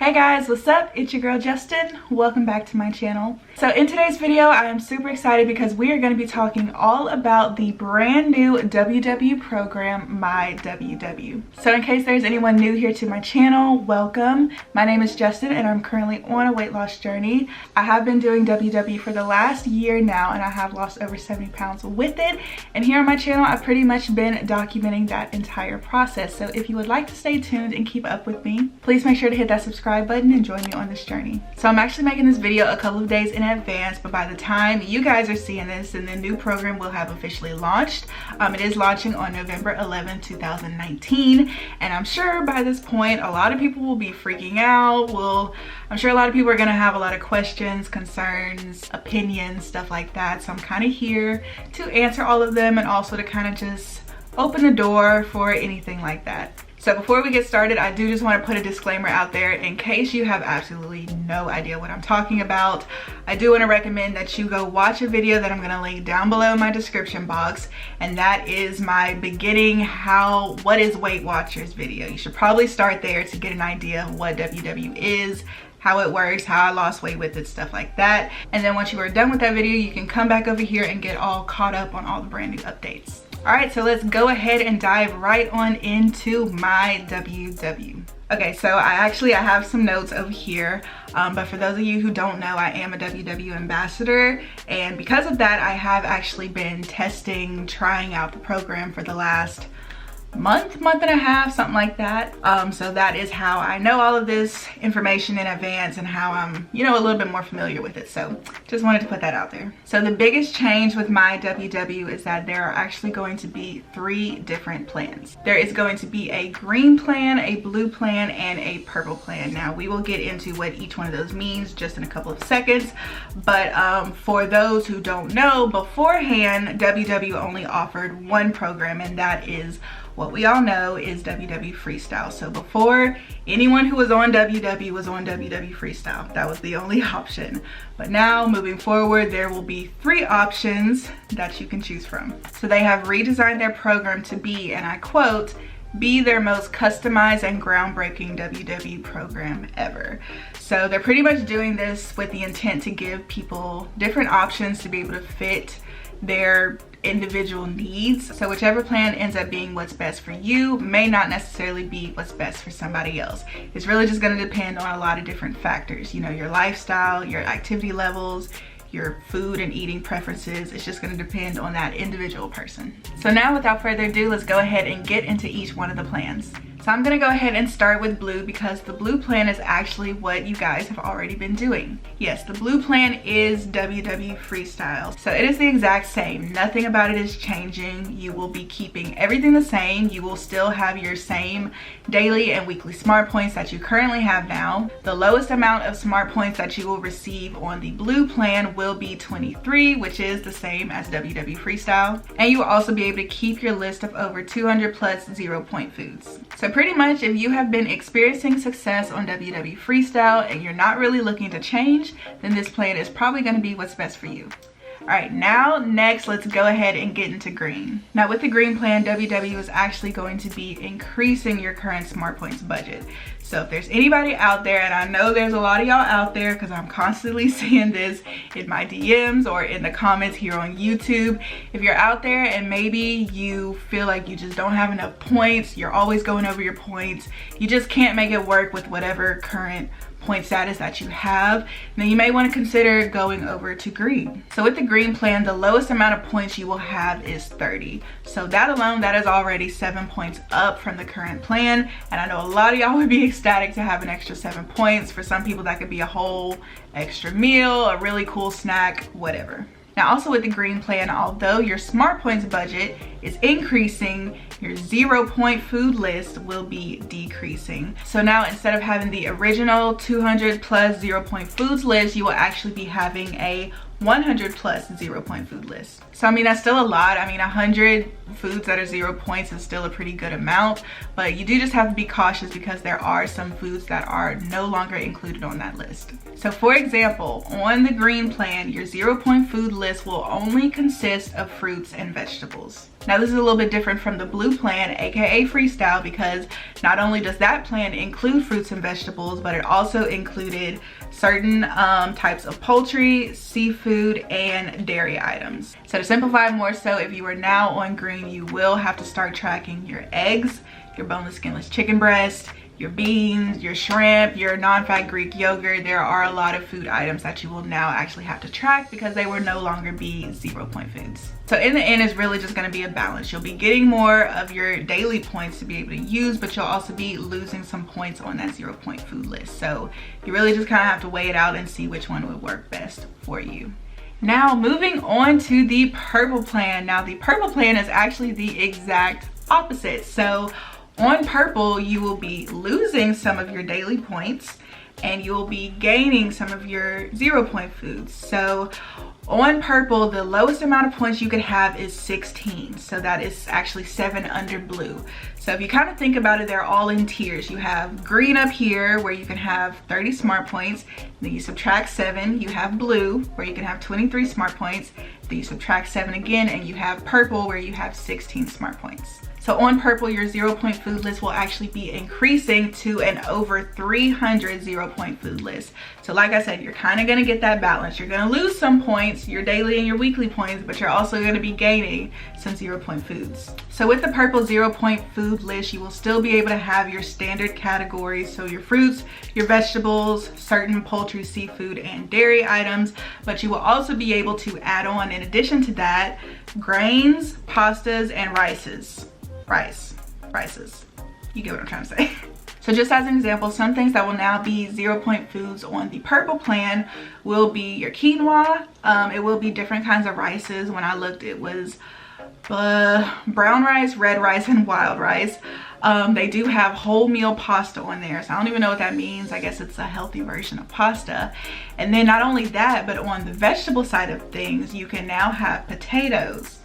Hey guys, what's up? It's your girl Justyn. Welcome back to my channel. So in today's video, I am super excited because we are going to be talking all about the brand new WW program, myWW. So in case there's anyone new here to my channel, welcome. My name is Justyn and I'm currently on a weight loss journey. I have been doing WW for the last year now and I have lost over 70 pounds with it. And here on my channel, I've pretty much been documenting that entire process. So if you would like to stay tuned and keep up with me, please make sure to hit that subscribe button and join me on this journey. So I'm actually making this video a couple of days in advance, but by the time you guys are seeing this, and the new program will have officially launched. It is launching on November 11, 2019, and I'm sure by this point a lot of people will be freaking out. I'm sure a lot of people are going to have a lot of questions, concerns, opinions, stuff like that. So I'm kind of here to answer all of them and also to kind of just open the door for anything like that. So before we get started, I do just want to put a disclaimer out there in case you have absolutely no idea what I'm talking about. I do want to recommend that you go watch a video that I'm going to link down below in my description box, and that is my beginning what is Weight Watchers video. You should probably start there to get an idea of what WW is, how it works, how I lost weight with it, stuff like that. And then once you are done with that video, you can come back over here and get all caught up on all the brand new updates. All right, so let's go ahead and dive right on into myWW. Okay, so I have some notes over here, but for those of you who don't know, I am a WW ambassador, and because of that, I have actually been trying out the program for the last month and a half, something like that. So that is how I know all of this information in advance and how I'm, a little bit more familiar with it. So just wanted to put that out there. So the biggest change with myWW is that there are actually going to be 3 different plans. There is going to be a green plan, a blue plan, and a purple plan. Now we will get into what each one of those means just in a couple of seconds. But for those who don't know, beforehand, WW only offered one program, and that is what we all know is WW Freestyle. So before, anyone who was on WW was on WW Freestyle. That was the only option. But now, moving forward, there will be 3 options that you can choose from. So they have redesigned their program to be, and I quote, "be their most customized and groundbreaking WW program ever." So they're pretty much doing this with the intent to give people different options to be able to fit their individual needs. So whichever plan ends up being what's best for you may not necessarily be what's best for somebody else. It's really just going to depend on a lot of different factors, your lifestyle, your activity levels, your food and eating preferences. It's just going to depend on that individual person. So now, without further ado, let's go ahead and get into each one of the plans. So I'm gonna go ahead and start with blue because the blue plan is actually what you guys have already been doing. Yes, the blue plan is WW Freestyle. So it is the exact same. Nothing about it is changing. You will be keeping everything the same. You will still have your same daily and weekly smart points that you currently have now. The lowest amount of smart points that you will receive on the blue plan will be 23, which is the same as WW Freestyle. And you will also be able to keep your list of over 200 plus 0-point foods. So pretty much, if you have been experiencing success on WW Freestyle and you're not really looking to change, then this plan is probably going to be what's best for you. All right, now next, let's go ahead and get into green. Now with the green plan, WW is actually going to be increasing your current smart points budget. So if there's anybody out there, and I know there's a lot of y'all out there because I'm constantly seeing this in my DMs or in the comments here on YouTube. If you're out there and maybe you feel like you just don't have enough points, you're always going over your points, you just can't make it work with whatever current point status that you have, then you may want to consider going over to green. So with the green plan, the lowest amount of points you will have is 30. So that alone, that is already 7 points up from the current plan. And I know a lot of y'all would be ecstatic to have an extra 7 points. For some people, that could be a whole extra meal, a really cool snack, whatever. Now also with the green plan, although your smart points budget is increasing, your 0-point food list will be decreasing. So now instead of having the original 200 plus 0-point foods list, you will actually be having a 100 plus 0-point food list. So I mean, that's still a lot. I mean, 100 foods that are 0 points is still a pretty good amount, but you do just have to be cautious because there are some foods that are no longer included on that list. So for example, on the green plan, your 0-point food list will only consist of fruits and vegetables. Now this is a little bit different from the blue plan, aka Freestyle, because not only does that plan include fruits and vegetables, but it also included certain types of poultry, seafood, and dairy items. So to simplify more so, if you are now on green, you will have to start tracking your eggs, your boneless, skinless chicken breast, your beans, your shrimp, your non-fat Greek yogurt. There are a lot of food items that you will now actually have to track because they will no longer be 0 point foods. So in the end, it's really just going to be a balance. You'll be getting more of your daily points to be able to use, but you'll also be losing some points on that 0 point food list. So you really just kind of have to weigh it out and see which one would work best for you. Now moving on to the purple plan. Now the purple plan is actually the exact opposite. So on purple, you will be losing some of your daily points and you will be gaining some of your 0 point foods. So on purple, the lowest amount of points you could have is 16. So that is actually 7 under blue. So if you kind of think about it, they're all in tiers. You have green up here where you can have 30 smart points. Then you subtract 7, you have blue where you can have 23 smart points. Then you subtract 7 again and you have purple where you have 16 smart points. So on purple, your 0 point food list will actually be increasing to an over 300 0 point food list. So like I said, you're kind of going to get that balance. You're going to lose some points, your daily and your weekly points, but you're also going to be gaining some 0 point foods. So with the purple 0 point food list, you will still be able to have your standard categories. So your fruits, your vegetables, certain poultry, seafood, and dairy items, but you will also be able to add on, in addition to that, grains, pastas, and rices. Rices. You get what I'm trying to say. So just as an example, some things that will now be 0 point foods on the purple plan will be your quinoa. It will be different kinds of rices. When I looked, it was brown rice, red rice, and wild rice. They do have wholemeal pasta on there, so I don't even know what that means. I guess it's a healthy version of pasta. And then not only that, but on the vegetable side of things, you can now have potatoes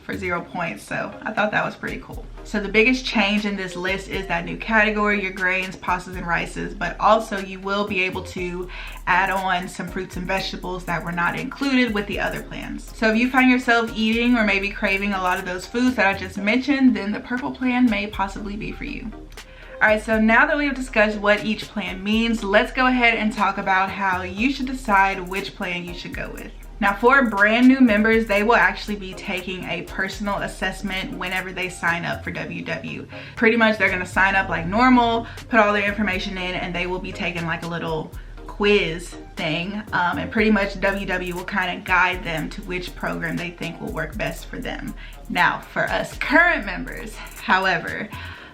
for 0 points. So I thought that was pretty cool. So the biggest change in this list is that new category, your grains, pastas, and rices, but also you will be able to add on some fruits and vegetables that were not included with the other plans. So if you find yourself eating or maybe craving a lot of those foods that I just mentioned, then the purple plan may possibly be for you. All right, so now that we have discussed what each plan means, let's go ahead and talk about how you should decide which plan you should go with. Now for brand new members, they will actually be taking a personal assessment whenever they sign up for WW. Pretty much they're gonna sign up like normal, put all their information in, and they will be taking like a little quiz thing. And pretty much WW will kind of guide them to which program they think will work best for them. Now for us current members, however,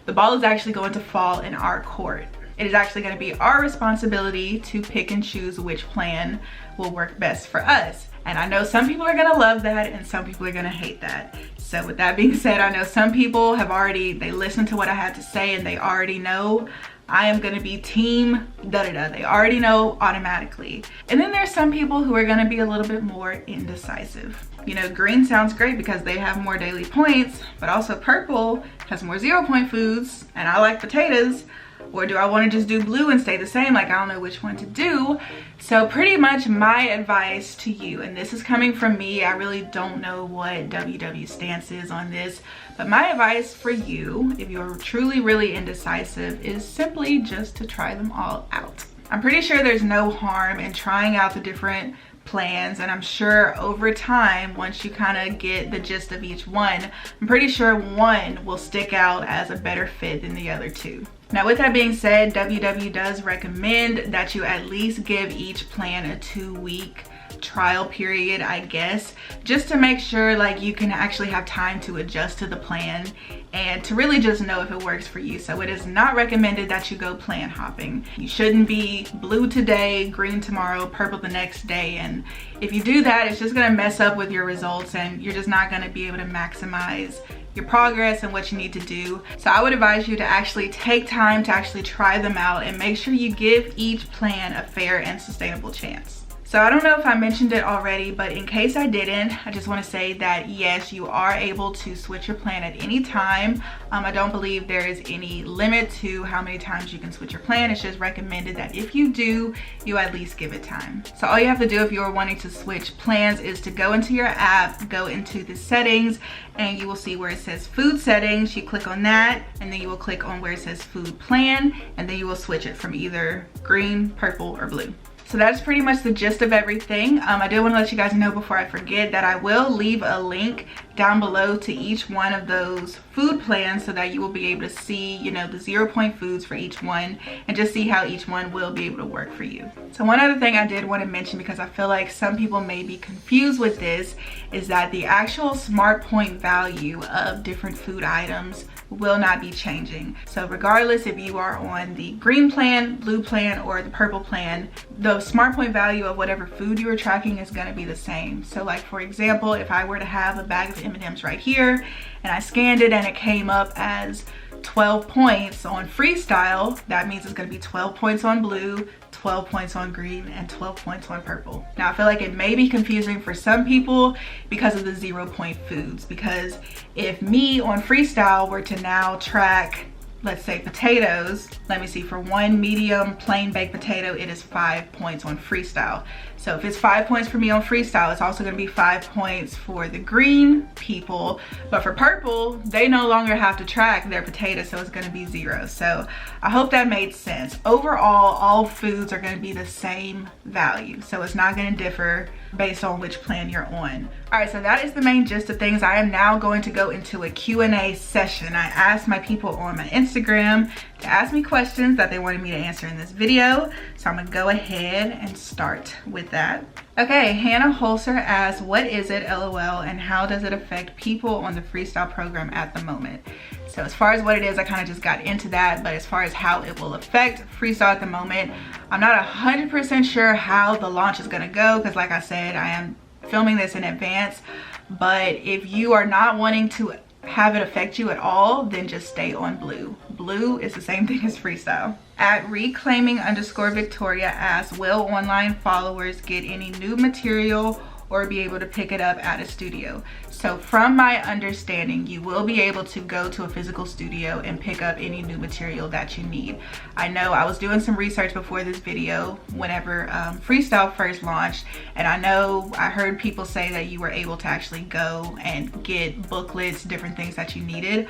the ball is actually going to fall in our court. It is actually going to be our responsibility to pick and choose which plan will work best for us. And I know some people are gonna love that and some people are gonna hate that. So with that being said, I know some people have they listened to what I had to say and they already know I am gonna be team da-da-da. They already know automatically. And then there's some people who are gonna be a little bit more indecisive. You know, green sounds great because they have more daily points, but also purple has more 0 point foods and I like potatoes. Or do I want to just do blue and stay the same? Like, I don't know which one to do. So pretty much my advice to you, and this is coming from me, I really don't know what WW stance is on this, but my advice for you, if you're truly really indecisive, is simply just to try them all out. I'm pretty sure there's no harm in trying out the different plans, and I'm sure over time, once you kind of get the gist of each one, I'm pretty sure one will stick out as a better fit than the other two. Now with that being said, WW does recommend that you at least give each plan a 2-week trial period, I guess, just to make sure like you can actually have time to adjust to the plan and to really just know if it works for you. So it is not recommended that you go plan hopping. You shouldn't be blue today, green tomorrow, purple the next day. And if you do that, it's just gonna mess up with your results and you're just not gonna be able to maximize your progress and what you need to do. So I would advise you to actually take time to actually try them out and make sure you give each plan a fair and sustainable chance. So So I don't know if I mentioned it already, but in case I didn't, I just want to say that yes, you are able to switch your plan at any time. I don't believe there is any limit to how many times you can switch your plan. It's just recommended that if you do, you at least give it time. So all you have to do if you're wanting to switch plans is to go into your app, go into the settings, and you will see where it says food settings. You click on that, and then you will click on where it says food plan, and then you will switch it from either green, purple, or blue. So that's pretty much the gist of everything. I did want to let you guys know before I forget that I will leave a link down below to each one of those food plans so that you will be able to see, you know, the 0-point foods for each one and just see how each one will be able to work for you. So one other thing I did want to mention, because I feel like some people may be confused with this, is that the actual smart point value of different food items will not be changing. So regardless if you are on the green plan, blue plan, or the purple plan, the smart point value of whatever food you are tracking is going to be the same. So like for example, if I were to have a bag of M&Ms right here and I scanned it and it came up as 12 points on Freestyle, that means it's going to be 12 points on blue, 12 points on green, and 12 points on purple. Now I feel like it may be confusing for some people because of the 0-point foods, because if me on Freestyle were to now track, let's say potatoes, let me see, for one medium plain baked potato, it is 5 points on Freestyle. So if it's 5 points for me on Freestyle, it's also gonna be 5 points for the green people. But for purple, they no longer have to track their potato, so it's gonna be 0. So I hope that made sense. Overall, all foods are gonna be the same value. So it's not gonna differ based on which plan you're on. All right, so that is the main gist of things. I am now going to go into a Q&A session. I asked my people on my Instagram to ask me questions that they wanted me to answer in this video. So I'm gonna go ahead and start with that. Okay, Hannah Holzer asks, what is it, LOL, and how does it affect people on the Freestyle program at the moment? So as far as what it is, I kind of just got into that, but as far as how it will affect Freestyle at the moment, I'm not 100% sure how the launch is gonna go, because like I said, I am filming this in advance. But if you are not wanting to have it affect you at all, then just stay on blue. Blue is the same thing as Freestyle. At reclaiming_Victoria asks, will online followers get any new material or be able to pick it up at a studio? So from my understanding, you will be able to go to a physical studio and pick up any new material that you need. I know I was doing some research before this video whenever Freestyle first launched, and I know I heard people say that you were able to actually go and get booklets, different things that you needed.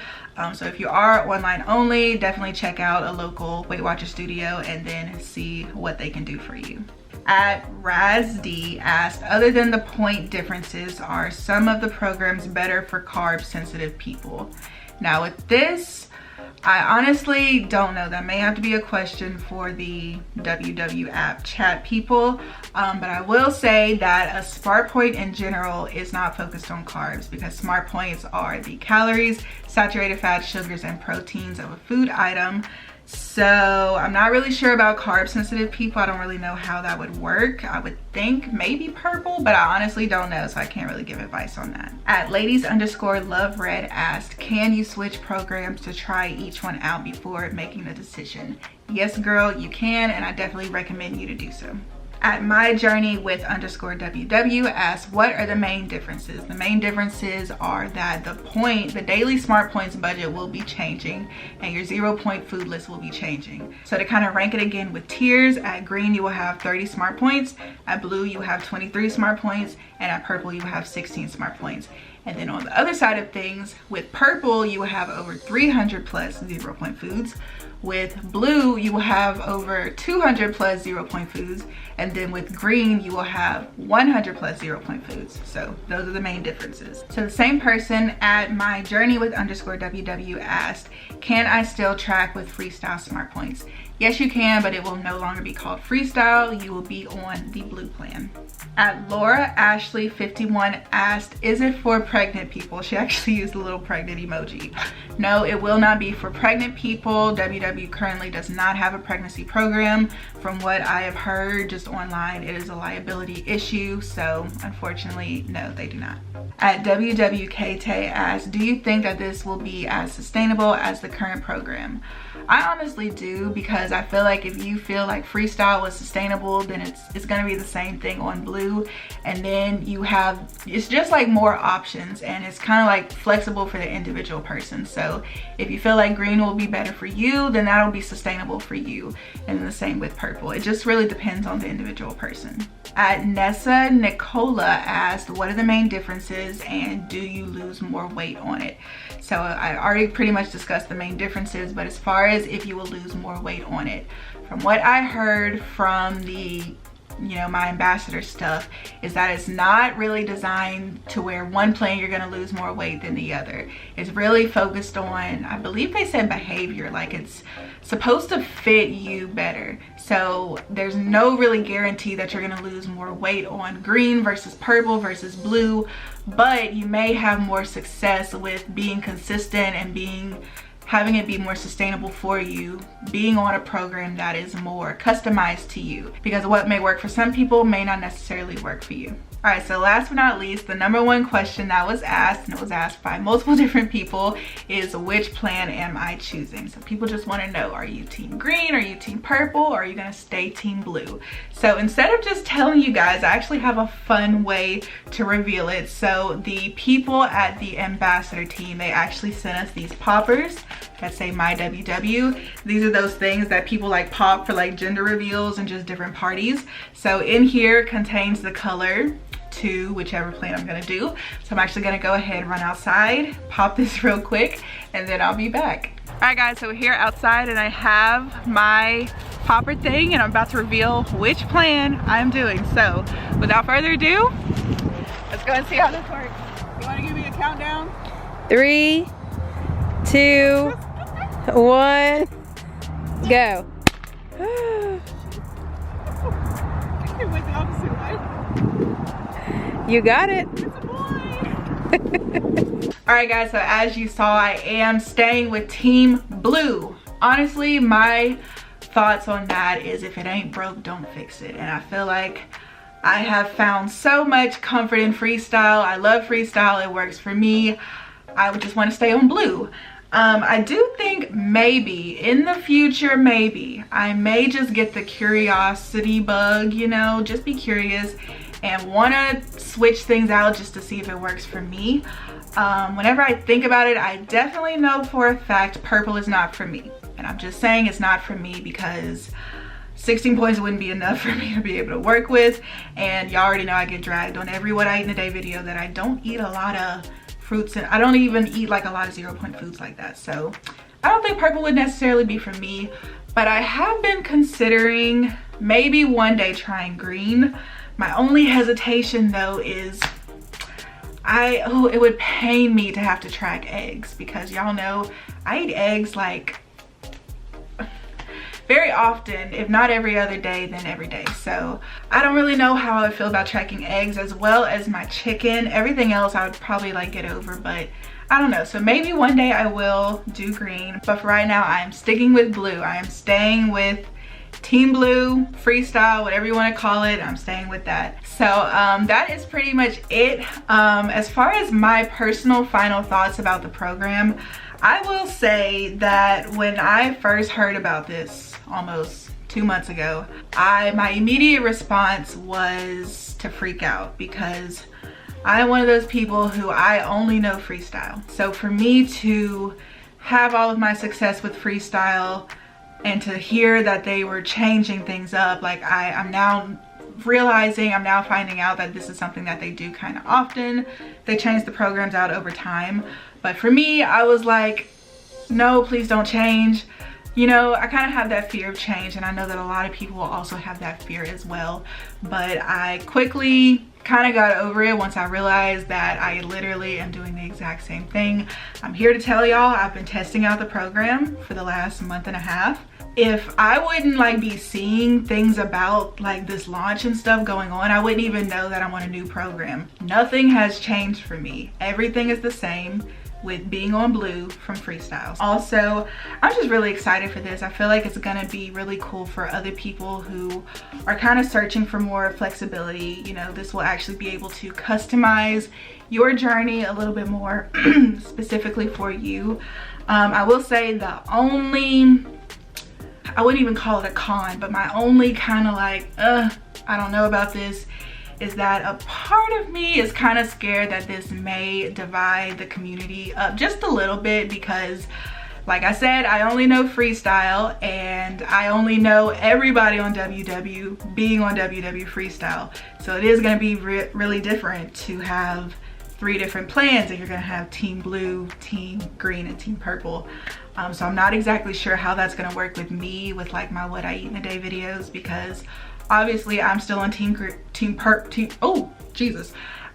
So if you are online only, definitely check out a local Weight Watcher studio and then see what they can do for you. At RazD asked, other than the point differences, are some of the programs better for carb sensitive people? Now with this, I honestly don't know. That may have to be a question for the WW app chat people. But I will say that a smart point in general is not focused on carbs, because smart points are the calories, saturated fats, sugars, and proteins of a food item. So I'm not really sure about carb sensitive people. I don't really know how that would work. I would think maybe purple, but I honestly don't know, so I can't really give advice on that. At ladies_lovered asked, can you switch programs to try each one out before making a decision? Yes girl, you can, and I definitely recommend you to do so. At myjourneywith_WW asks, what are the main differences? The main differences are that the daily smart points budget will be changing, and your 0-point food list will be changing. So to kind of rank it again with tiers, at green you will have 30 smart points, at blue you have 23 smart points, and at purple you have 16 smart points. And then on the other side of things, with purple you will have over 300 plus 0-point foods. With blue, you will have over 200 plus 0-point foods. And then with green, you will have 100 plus 0-point foods. So those are the main differences. So the same person at myjourneywith_WW asked, can I still track with Freestyle smart points? Yes, you can, but it will no longer be called Freestyle. You will be on the blue plan. At Laura Ashley 51 asked, is it for pregnant people? She actually used a little pregnant emoji. No, it will not be for pregnant people. WW currently does not have a pregnancy program. From what I have heard just online, it is a liability issue. So unfortunately, no, they do not. At WWKT asked, do you think that this will be as sustainable as the current program? I honestly do, because I feel like if you feel like Freestyle was sustainable, then it's gonna be the same thing on blue. And then you have, it's just like more options, and it's kind of like flexible for the individual person. So if you feel like green will be better for you, then that'll be sustainable for you. And the same with purple. It just really depends on the individual person. At Nessa Nicola asked, what are the main differences and do you lose more weight on it? So I already pretty much discussed the main differences, but as far as if you will lose more weight on it, from what I heard from the, you know, my ambassador stuff, is that it's not really designed to where one plan you're gonna lose more weight than the other. It's really focused on, I believe they said behavior, like it's supposed to fit you better. So there's no really guarantee that you're gonna lose more weight on green versus purple versus blue, but you may have more success with being consistent and having it be more sustainable for you, being on a program that is more customized to you, because what may work for some people may not necessarily work for you. All right, so last but not least, the #1 question that was asked, and it was asked by multiple different people, is which plan am I choosing? So people just want to know, are you team green, are you team purple, or are you gonna stay team blue? So instead of just telling you guys, I actually have a fun way to reveal it. So the people at the ambassador team, they actually sent us these poppers that say myWW. These are those things that people like pop for like gender reveals and just different parties. So in here contains the color to whichever plan I'm gonna do. So I'm actually gonna go ahead and run outside, pop this real quick, and then I'll be back. All right guys, so we're here outside and I have my popper thing and I'm about to reveal which plan I'm doing. So without further ado, let's go and see how this works. You wanna give me a countdown? 3, 2, 1, go. It went the opposite way. You got it. It's a boy. All right guys, so as you saw, I am staying with team blue. Honestly, my thoughts on that is if it ain't broke, don't fix it. And I feel like I have found so much comfort in Freestyle. I love Freestyle, it works for me. I would just want to stay on blue. I do think maybe in the future, maybe I may just get the curiosity bug, you know, just be curious and want to switch things out just to see if it works for me. Whenever I think about it, I definitely know for a fact purple is not for me. And I'm just saying it's not for me because 16 points wouldn't be enough for me to be able to work with. And y'all already know I get dragged on every what I eat in a day video that I don't eat a lot of fruits, and I don't even eat like a lot of 0-point foods like that. So I don't think purple would necessarily be for me, but I have been considering maybe one day trying green. My only hesitation though is it would pain me to have to track eggs, because y'all know I eat eggs like very often, if not every other day, then every day. So I don't really know how I feel about tracking eggs, as well as my chicken. Everything else I would probably like get over, but I don't know. So maybe one day I will do green, but for right now I am sticking with blue. I am staying with team blue, Freestyle, whatever you want to call it. I'm staying with that. So that is pretty much it. As far as my personal final thoughts about the program, I will say that when I first heard about this almost 2 months ago, my immediate response was to freak out, because I'm one of those people who I only know Freestyle. So for me to have all of my success with Freestyle and to hear that they were changing things up, like I'm now finding out that this is something that they do kind of often. They change the programs out over time. But for me, I was like, no, please don't change. You know, I kind of have that fear of change, and I know that a lot of people will also have that fear as well. But I quickly kind of got over it once I realized that I literally am doing the exact same thing. I'm here to tell y'all, I've been testing out the program for the last month and a half. If I wouldn't like be seeing things about like this launch and stuff going on, I wouldn't even know that I'm on a new program. Nothing has changed for me. Everything is the same with being on blue from Freestyle. Also, I'm just really excited for this. I feel like it's gonna be really cool for other people who are kind of searching for more flexibility. You know, this will actually be able to customize your journey a little bit more specifically for you. I will say the only I wouldn't even call it a con, but my only kind of like, I don't know about this, is that a part of me is kind of scared that this may divide the community up just a little bit, because like I said, I only know Freestyle, and I only know everybody on WW being on WW Freestyle. So it is going to be really different to have 3 different plans, and you're going to have Team Blue, Team Green, and Team Purple. So I'm not exactly sure how that's going to work with me with like my what I eat in a day videos, because obviously I'm still on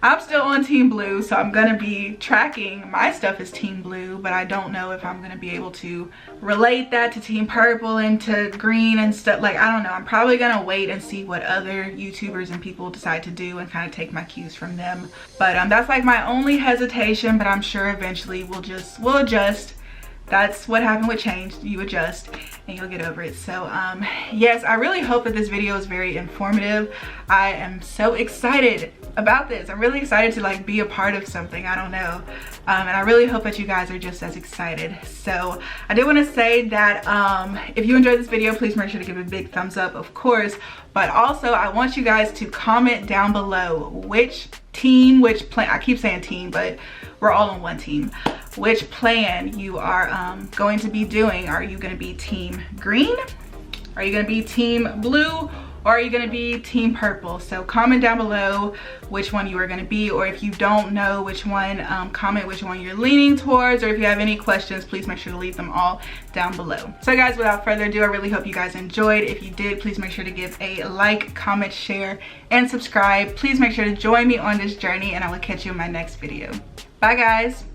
I'm still on Team Blue, so I'm gonna be tracking my stuff as Team Blue, but I don't know if I'm gonna be able to relate that to Team Purple and to Green and stuff. Like, I don't know. I'm probably gonna wait and see what other YouTubers and people decide to do and kind of take my cues from them. But that's like my only hesitation, but I'm sure eventually we'll adjust. That's what happened with change. You adjust and you'll get over it. So yes, I really hope that this video is very informative. I am so excited about this. I'm really excited to like be a part of something. I don't know. And I really hope that you guys are just as excited. So I did want to say that if you enjoyed this video, please make sure to give it a big thumbs up, of course. But also I want you guys to comment down below which team, which plan, I keep saying team, but we're all on one team, which plan you are going to be doing. Are you going to be Team Green? Are you going to be Team Blue? Or are you going to be Team Purple? So comment down below which one you are going to be, or if you don't know which one, comment which one you're leaning towards, or if you have any questions, please make sure to leave them all down below. So guys, without further ado, I really hope you guys enjoyed. If you did, please make sure to give a like, comment, share, and subscribe. Please make sure to join me on this journey, and I will catch you in my next video. Bye guys.